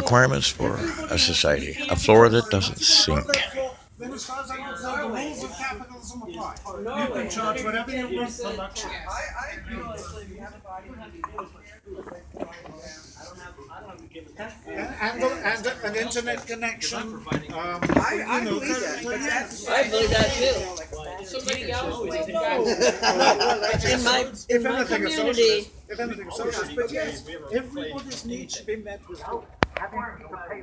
requirements for a society. A floor that doesn't sink. Then as far as I know, the rules of capitalism apply. You can charge whatever you want for luxury. I agree. And an internet connection. I believe that, but that's. I believe that too. Somebody else in my community. If anything, a socialist. But yes, everybody's needs should be met without having to pay.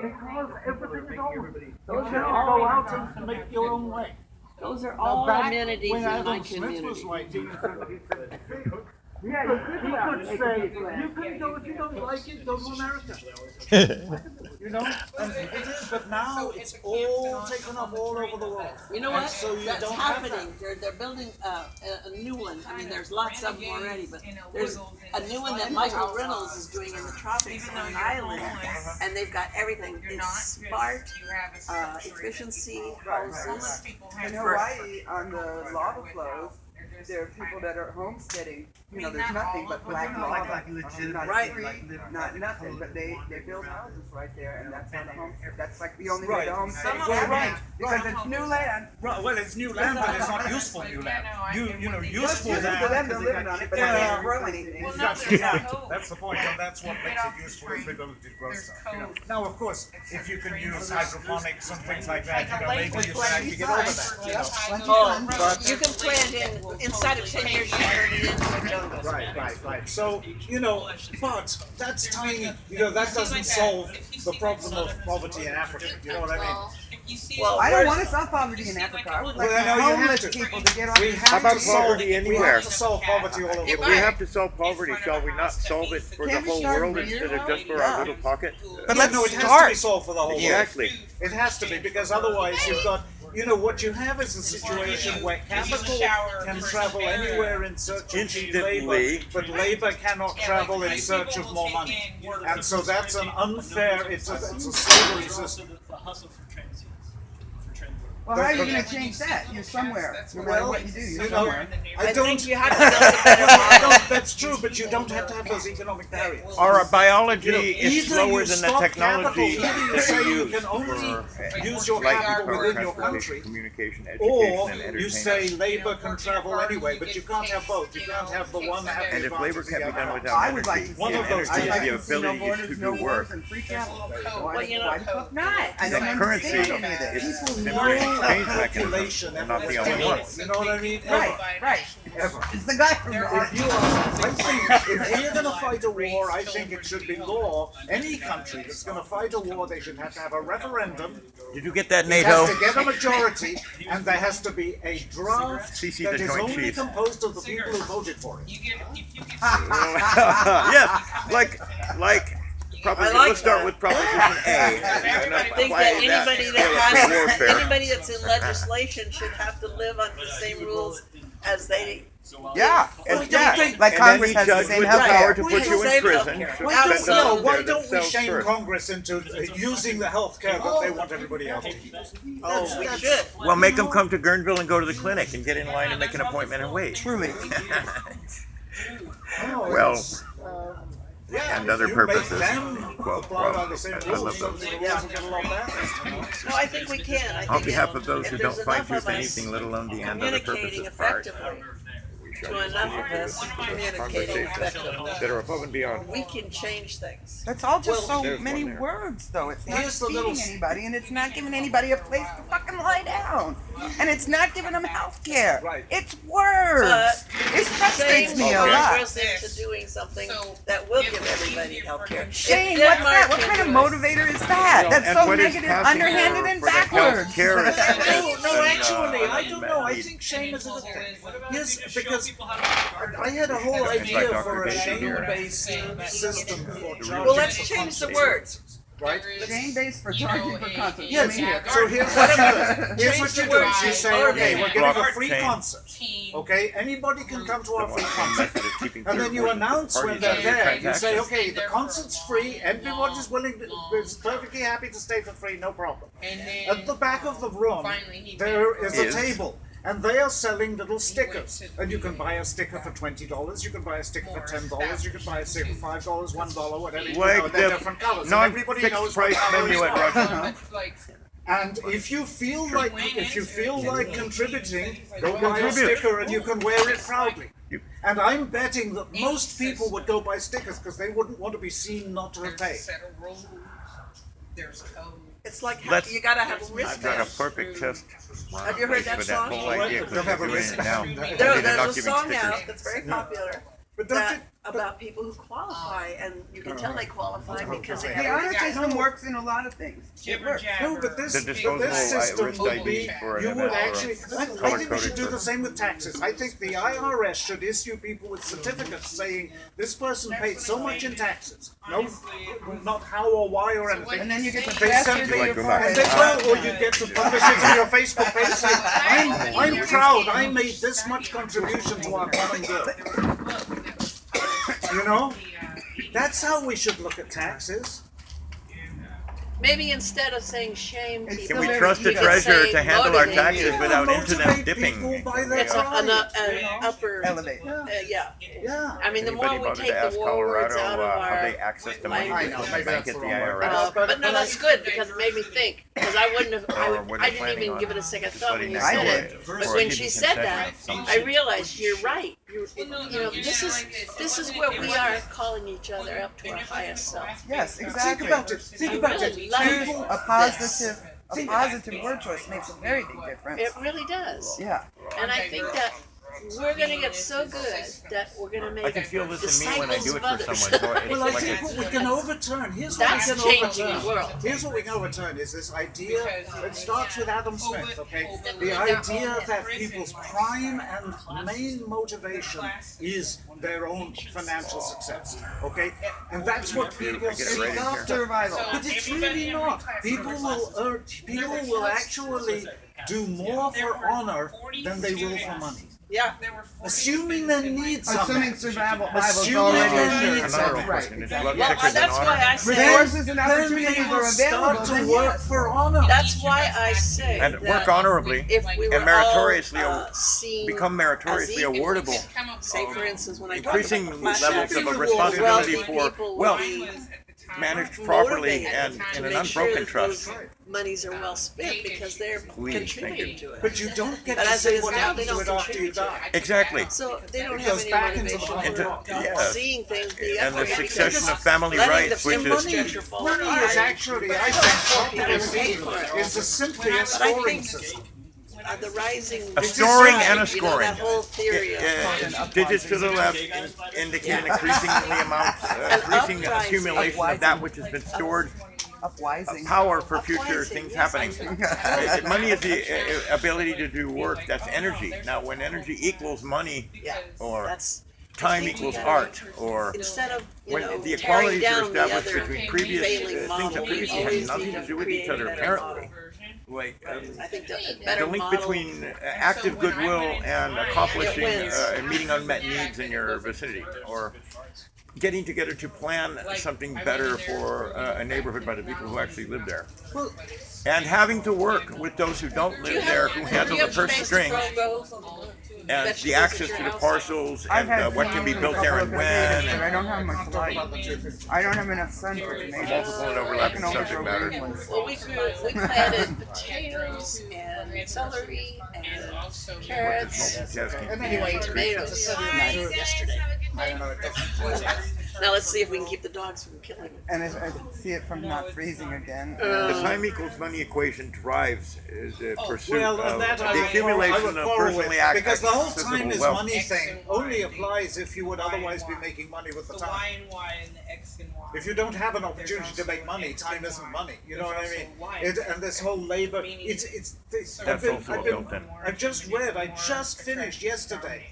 Because everything is old. You can go out and make your own way. Those are all amenities in my community. Yeah, he could say, you can go if you don't like it, go to America. You know, and it is, but now it's all taken up all over the world. You know what? And so you That's don't have happening. They're building a new one. I mean, there's lots of them already, but there's a new one that Michael Reynolds is doing in the tropics on an island, and they've got everything. It's smart, efficiency, houses. In Hawaii, on the lava flows, there are people that are homesteading. You know, there's nothing but black lava. Not Right. street, not nothing, but they build houses right there, and that's not a home. That's like the only way to homestead is Right. because it's new land. Right, well, it's new land, but it's not useful new land. Useful It's useful for them to live on it, but they can't grow anything. That's the point. That's the point, and that's what makes it useful is the ability to grow stuff. Now, of course, if you can use hydroponics and things like that, maybe you can actually get over that. Oh, you can plant inside of 10 years, you turn it into a jungle. Right. So, but that's tiny, that doesn't solve the problem of poverty in Africa. You know what I mean? Well, I don't want to solve poverty in Africa. I would like Well, no, you have homeless to. people to get on. We the have How about to solve poverty We anywhere? have to solve poverty all over the If world. we have to solve poverty, shall we not solve it for the Can't we whole start world in instead of Rio? just for our little pocket? But Yeah, let's no, it has to be start. solved for the whole world. Exactly. It has to be, because otherwise you've got, what you have is a situation where capital can travel anywhere in search of cheap labor, Instantly. but labor cannot travel in search of more money. And so that's an unfair, it's a slavery system. Well, how are you going to change that? You're somewhere. No matter what you do, you're somewhere. I think you have to build a better model. That's true, but you don't have to have those economic barriers. Our biology is Either slower you than the stop technology capital, either you that say we you use can only for use your light capital power, within your transportation, country, communication, or education, and you say entertainment. labor can travel anyway, but you can't have both. You can't have the one that have And the if labor advantage can't be of the done other. without I would like energy, to One see of those I'd two. like the to see no ability borders, to no do wars, work. and free travel. Why Well, why the fuck not? I The don't currency understand any of this. is People simply know an exchange population mechanism. We're not the only ever. ones. You know what I mean? Right, right. It's the guy from If you are, I think, if we're going to fight a war, I think it should be law. Any country that's going to fight a war, they should have to have a referendum. Did you get that, It NATO? has to get a majority, and there has to be a draft CC that the is Joint only Chiefs. composed of the people who voted for it. Yes, like proposition. like Let's start that. with proposition A. and I think apply that that anybody scale of that free warfare. has, anybody that's in legislation should have to live under the same rules as they. Yeah, And- yeah. Like and Congress any has the judge same with health power care. to put you in Same prison healthcare. should Why spend don't- them no, on Why there don't we themselves shame first. Congress into using the health care that they want everybody else to use? Oh, we should. Well, make them come to Guerneville and go to the clinic and get in line and make an appointment and wait. Truly. Well, Yeah, and if other you purposes. Make them Quote, apply by quote. the same I love rules, those. the rules will get a lot better. No, I think we can. I On think behalf of those if who there's don't fight enough you of for us anything, let alone the end other communicating purposes part, effectively, we shall to enough of us continue communicating conversations effectively, that are above and beyond. we can change things. That's all just Well, so there's many one there. words, though. It's not Here's the little feeding anybody, and it's not giving anybody a place to fucking lie down. And it's not giving them health care. Right. It's words. But It frustrates Shane me a will lot. progress into doing something that will give everybody health care. Shane, what's that? What kind of motivator is that? That's And so what is negative, passing underhanded, for- and for the backwards. healthcare No, actually, I don't know. I need- think shame is a good thing. Yes, because I had a whole like idea Dr. for a Basie here. shame-based system for charging Well, let's for change the concerts, words. right? Shane-based for charging for concerts. Yes. Let me hear. So here's what you do. Here's what you do. You say, okay, we're giving a Block free chain. concert. Okay, anybody can come to our free concert. Method of keeping And then clear you portions of the announce when parties they're and your there, you say, transactions. okay, the concert's free, everybody's is perfectly happy to stay for free, no problem. At the back of the room, there is a Is. table. and they are selling little stickers. And you can buy a sticker for $20, you can buy a sticker for $10, you can buy a sticker for $5, $1, whatever. You know, Like they're the different colors. And everybody knows non-fixed what price color menu is at what. Russian. And if you feel like contributing, go buy a sticker and you can wear it proudly. And I'm betting that most people would go buy stickers because they wouldn't want to be seen not to have paid. It's like Let's- you gotta have I've got a wristbands. perfect test Have you heard that for that song? whole idea. They'll have a We're doing it now. wristband. There's They're not a giving song stickers. out that's very popular But don't that, you, about people who qualify, and you can tell they qualify because they The have a honor wristband. system works in a lot of things. It works. no, but this, The disposable system wrist would ID be, for an you would event or a actually, I think we color-coded should do for- the same with taxes. I think the IRS should issue people with certificates saying, this person paid so much in taxes. No, not how or why or anything. And then you get to They pass send it me, to your Like, go back. and friends. they, well, or you get to publish it on your Facebook page saying, I'm proud, I made this much contribution to our common good. You know? That's how we should look at taxes. Maybe instead of saying shame It's people, Can we very trust the easy. treasurer Say to handle our motivate taxes you. without Motivate internet dipping? people by their it's pride, an upper, Elevate. yeah. Yeah. I mean, the Anybody more we bother take to the ask war words Colorado out of how they our access the money language. I know, from the maybe bank that's at the the wrong word. IRS? But- But no, that's good because it made me think. Because I wouldn't have, Or what I they're didn't planning even on give it a second just thought when letting you that said go it. away. But Or when hidden she said that, concession. I realized you're right. This is where we are calling each other up to our highest self. Yes, Think exactly. about it. Think about it. really like Choose People, a positive word choice makes a very big difference. It really does. Yeah. And I think that we're gonna get so good that we're gonna make I can feel this in me when I do it disciples for of someone. So others. it's well, I like think what we can overturn, here's what That's we can changing overturn. the world. Here's what we can overturn is this idea, it starts with Adam Smith, okay? The idea that people's prime and main motivation is their own financial success, okay? And that's what people get it seek right in here. after. Survival. But it's really not. People will actually do more for honor than they will for money. Yeah. Assuming they need Assuming something. survival is Assuming already they assured. need another something. question. Is blood Well, thicker than that's why honor? I say. Resources and Then opportunities they are will start available. to Then work yes. for honor. That's why I say And that work honorably, if we were and meritoriously all, seen become meritoriously as equals, awardable. Say, for instance, when I Increasing talk about the levels flat of tax, responsibility wealthy for people wealth will be managed properly motivated and to in an make sure unbroken that trust. those monies are well spent because they're Please, thank contributing you. to it. But you don't get But to as it say is what now, happens they to don't it after you contribute to die. Exactly. So they don't It have goes any back into the motivation bottom for line. Yes. seeing things the And other the way succession because of family letting rights, the which is infrastructure fall Money apart. is actually, I think, is simply a scoring system. The rising a scoring and a you know, scoring. that whole theory of Digits to the left indicate an increasing accumulation of that which has been stored, Upwising. power for future Upwising, things yes, happening. Money is the ability to do work. That's energy. Now, when energy equals money, yeah, or that's time I think equals we gotta- art, or instead of you when know the tearing equalities are down the established other between previous failing things model, that we previously had always nothing need to to do with create each a other, better apparently. model. Like I think that a the better link model. between active goodwill and accomplishing wins. and meeting unmet needs in your vicinity, or getting together to plan something better for a neighborhood by the people who actually live there. Well, And having to work with those who don't live there, who handle the purse strings, and the access to the parcels, I've and had what can be plans built for a there couple and of potatoes, when, but I and don't have much light. I don't have enough sun for tomatoes. multiple and overlapping I can only subject grow matter. green ones. Well, we planted potatoes and celery and carrots Multitasking. and anyway, and tomatoes yesterday. I don't know, it doesn't. Now let's see if we can keep the dogs from killing them. And if I see it from not freezing again. The time equals money equation drives the pursuit Well, of and that the I would accumulation of quarrel with, personally because the whole accessible time is wealth. money thing only applies if you would otherwise be making money with the The time. Y and Y and the X and Y. If you don't have an opportunity to make money, time isn't money. You know what I mean? And this whole labor, it's That's also built in. I just finished yesterday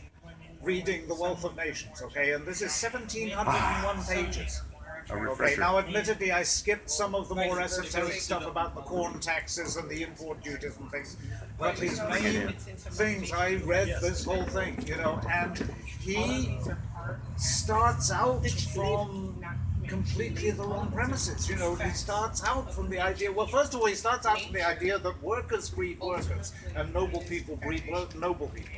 reading The Wealth of Nations, okay? And this is 1,701 pages. A Okay, refresher. now admittedly I skipped some of the more esoteric stuff about the corn taxes and the import duties and things, but his main things, I read this whole thing, you know, and he starts out from completely the wrong premises. You know, he starts out from the idea, well, first of all, he starts out from the idea that workers breed workers and noble people breed noble people.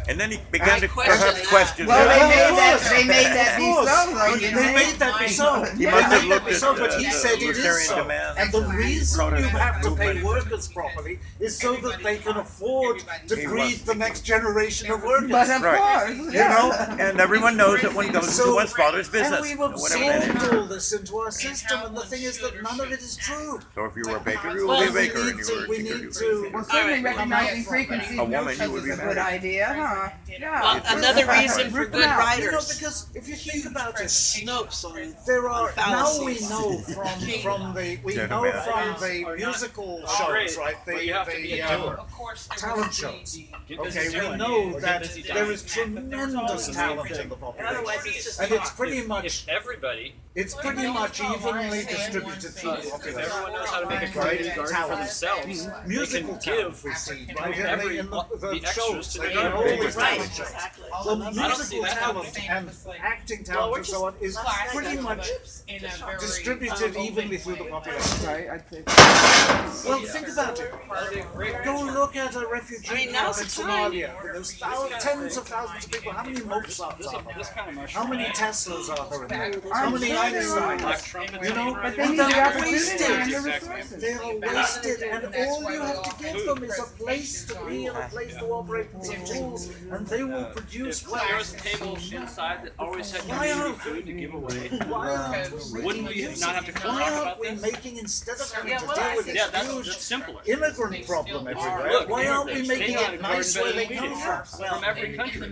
And then he began to question perhaps that. question. Well, Yeah, they made that be Of course. so, though, didn't They they? made that be so. He must have They made looked that be at so, but he said it is Lucerian so. demand. And the reason you have to pay Movement. workers properly is so that they can afford to He breed was- the next generation of workers. But of Right. course, You yeah. know? And everyone knows that one goes into one's father's business, and we've whatever that is. absorbed all this into our system, and the thing is that none of it is true. So if you were a baker, you would Well, be a we baker, and need you were to, a we tinker, need you would to. be a Well, certainly All right, recognizing preconceived A woman, you notions would is be a good married. idea, huh? Yeah. Well, another reason for good You know, writers. because if you think about it, Snopes on there are now we fallacies. know from the musical shows, right? The talent shows. Okay, we know that there is tremendous talent in the Otherwise, population, it's just and it's pretty If much everybody, evenly distributed through the if population. everyone knows how to make a community garden for Talent. themselves, Musical they can talent give we see, right? every In the the extras shows, to they the are garden. always Right, talent shows. exactly. Well, don't see musical that talent and acting talent and so on is pretty much distributed evenly through the population. Right, I'd say. Well, think about it. Go look at a refugee I mean, camp now's in the time. Somalia. There's tens of thousands of people. How many Mozarts are there? How many Teslas are there in there? How many Einsteins? You know, But they need the they're opportunity and the wasted. resources. They are wasted, and all you have to give them is a place to be and a place to operate with some tools, and they will produce if there was wealth. a table inside that always had Why community aren't food to give away, Why aren't we wouldn't we making not have to music? talk Why aren't about we this? making, instead of having to well, deal with Yeah, this that's huge simpler. immigrant problem everywhere, Look, why aren't we immigrants, making they got it a nice garden where they better come than we from? do. From every country.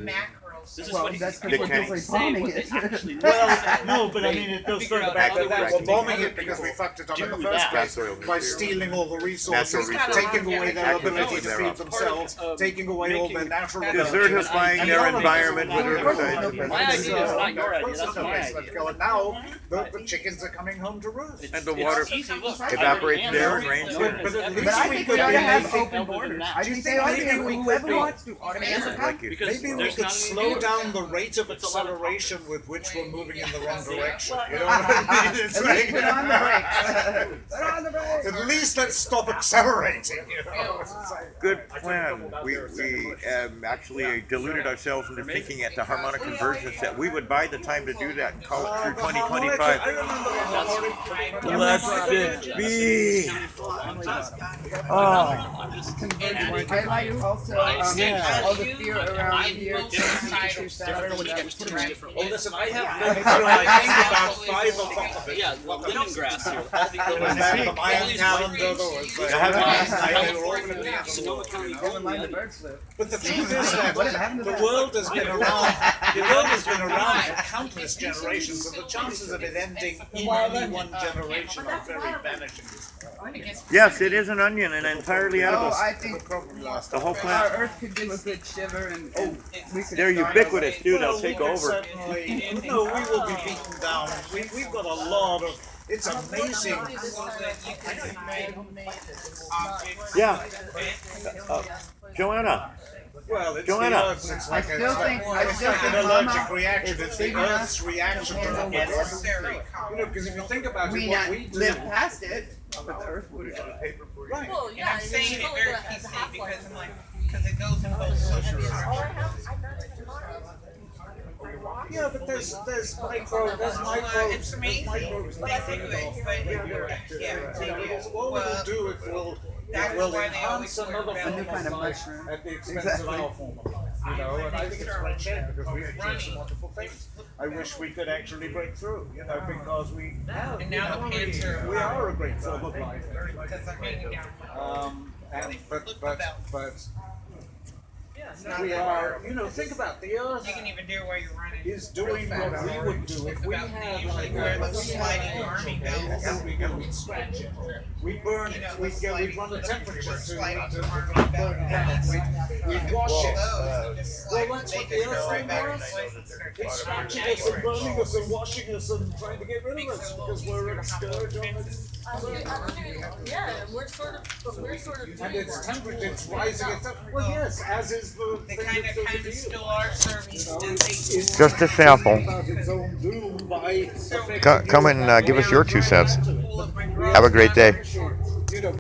This is Well, what that's They because we're can't simply say bombing what they it. actually Well, no, but I mean, it goes Figure further out back other than that. ways We're to bombing make it because we people fucked it up in the do first that. place Natural by resources. stealing all the resources, Natural resources. taking away their ability to Acquisition feed thereof. themselves, taking away all their natural Desertifying their environment with herbicides. My idea is not your idea, that's my Let's idea. go. And now the chickens are coming home to roost. And the water It's easy, look. evaporates there and rains But here. at But least I we think could we ought be to have making. open borders. I Do you think think they ought to maybe be we whoever could be- wants to ought to be able to come. Like you. Because Maybe we there's could not slow any down the rate of acceleration with which we're moving in the wrong direction. You know what I mean? It's At least put on the like, brakes. Put on the brakes. at least let's stop accelerating. You know? It's like- Good plan. We actually deluded ourselves into thinking at the harmonic convergence that we would buy the time to do that and call it through I 2025. remember the harmonic. Blessed be. Oh, I like also all the fear around here. Oh, listen, I have lived through, I think, about 5 of it. Yeah, the lemongrass here. All the There was that, the Mayan calendar, there was the they were all going to be in Sonoma County Golden Lily. But the truth is that the world has been around. The world has been around for countless generations, and the chances of it ending in any one generation are very vanishing. yes, it is an onion and entirely Oh, edible. I think The whole our plant. Earth could do a good shiver, and we could. They're start ubiquitous too. They'll Well, take we can over. certainly- No, we will be beaten down. We've got a lot of. It's amazing. Yeah. Joanna. Well, it's Joanna. the Earth's. It's like, I still think an allergic Mama reaction. is It's the big enough Earth's reaction to the Earth. You know, because if you think about We it, not what we do. live past it, but the Earth would. Right. Well, yeah, I'm saying it very PC because I'm like, because it goes in both social structure. Yeah, but there's microbes. There's It's amazing. microbes. They do it, but you're right. Yeah, they do. What Well, we'll do is we'll that is will why they always enhance another work form A new kind of life mushroom. at the expense Exactly. of our form of life. You know, and I think it's a great shame because we achieved some wonderful things. I wish we could actually break through, you know, because we have, And now the pants are- we are a great form of life. because I'm hanging down. And but we are, you know, think about the Earth You can even do it while you're running. is doing what we would do if we had like Wear the we sliding had army and belts. we'd scratch it. We burn it. We'd run the temperature to Sliding burn army it. We'd wash it. Those, just Well, slide that's what the Earth thing was. It's scratching us and burning us and washing us and trying to get rid of us because we're a scourge on its Yeah, we're sort of. and its temperature, it's rising. Well, yes, as is the They thing kind that's of going to be. still are serving. It's Just a sample. about its own doom by Come and give us your 2 cents. Full of Have a great day. shorts.